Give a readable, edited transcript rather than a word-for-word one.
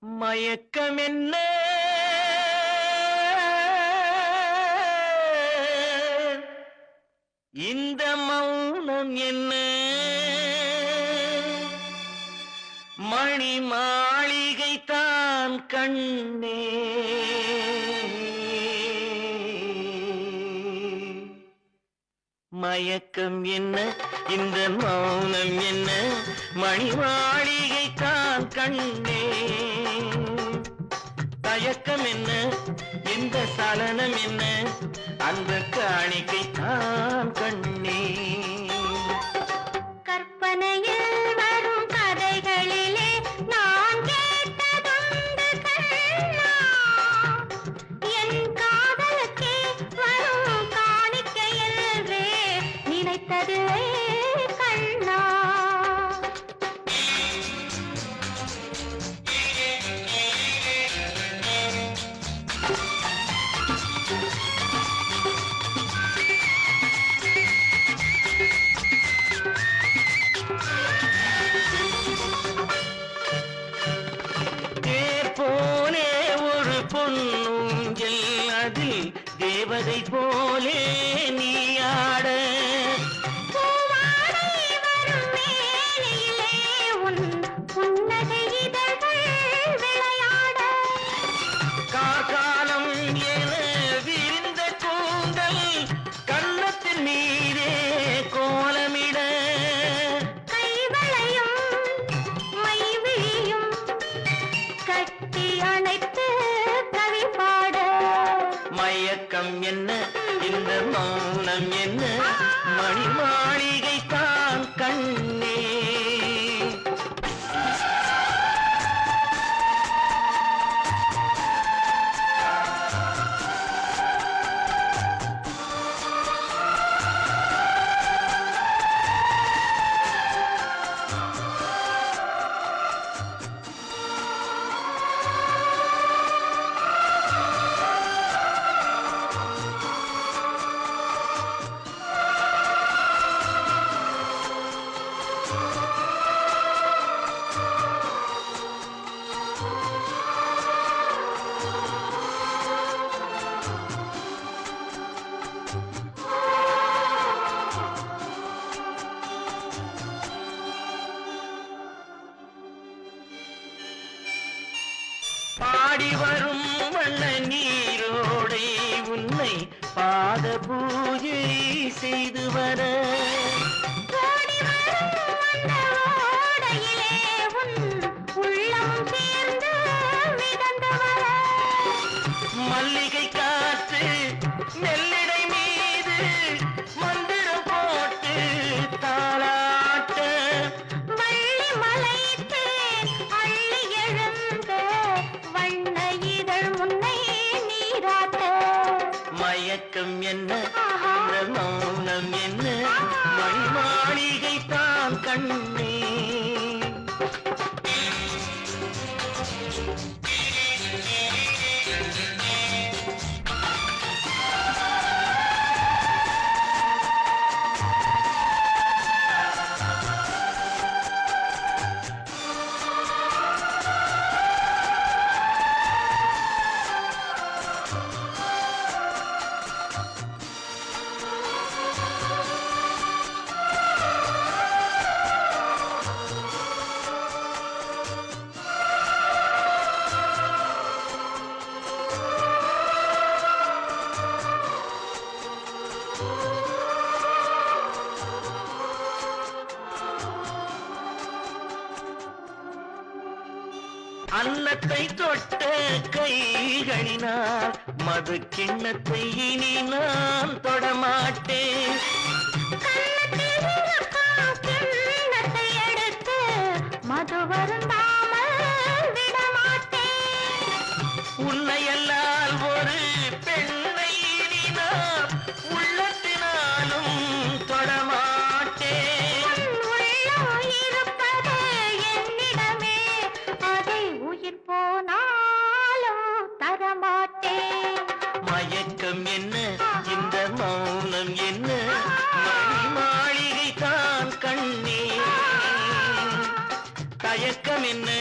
மயக்கம் என்ன இந்த மௌனம் என்ன மணி மாளிகை தான் கண்ணே மயக்கம் என்ன இந்த மௌனம் என்ன மணி மாளிகை தான் கண்ணே தயக்கம் என்ன இந்த சலனம் என்ன அந்த காணிக்கை தான் கண்ணே கற்பனையில் வரும் கதைகளிலே நான் கேட்டதுண்டு கண்ணா என் காதலுக்கே வரும் காணிக்கையல்வே நினைத்ததில்லை கண்ணா பொன்னூஞ்சல் அதில் தேவதை போலே நீயாட வரும் மேலையிலே உன் புன்னகை இதழ்கள் விளையாட காலம் என விரிந்த கூந்தல் கன்னத்தின் மீதே கோலமிட கைவளையும் மைவிழியும் கட்டி அணைத்து மயக்கம் என்ன இந்த மௌனம் என்ன மணி மாளிகை தான் கண்ணே பாடி வரும் வண்ண நீரோடை உன்னை பாத பூஜை செய்து வர மல்லிகை காற்று நெல்லிடை மீது மந்திரம் போட்டு தாளாட்ட வள்ளி மலைத்து அள்ளி எழுந்த வண்ண இதழ் முன்னை நீராட்ட மயக்கம் என்ன இந்த மௌனம் என்ன மணி மாளிகை தான் கண்ணே அன்னத்தை தொட்ட கைகளினால் மது கிண்ணத்தை இனி நான் தொடமாட்டேன் கிண்ணத்தை எடுத்து மது வருந்தாமல் விடமாட்டேன் உன்னையல்லால் ஒரு பெண்ணை இனி நான் உள்ளத்தினாலும் தொடமாட்டேன் இருப்பது என்னிடமே மயக்கம் என்ன இந்த மௌனம் என்ன மணி மாளிகை தான் கண்ணே தயக்கம் என்ன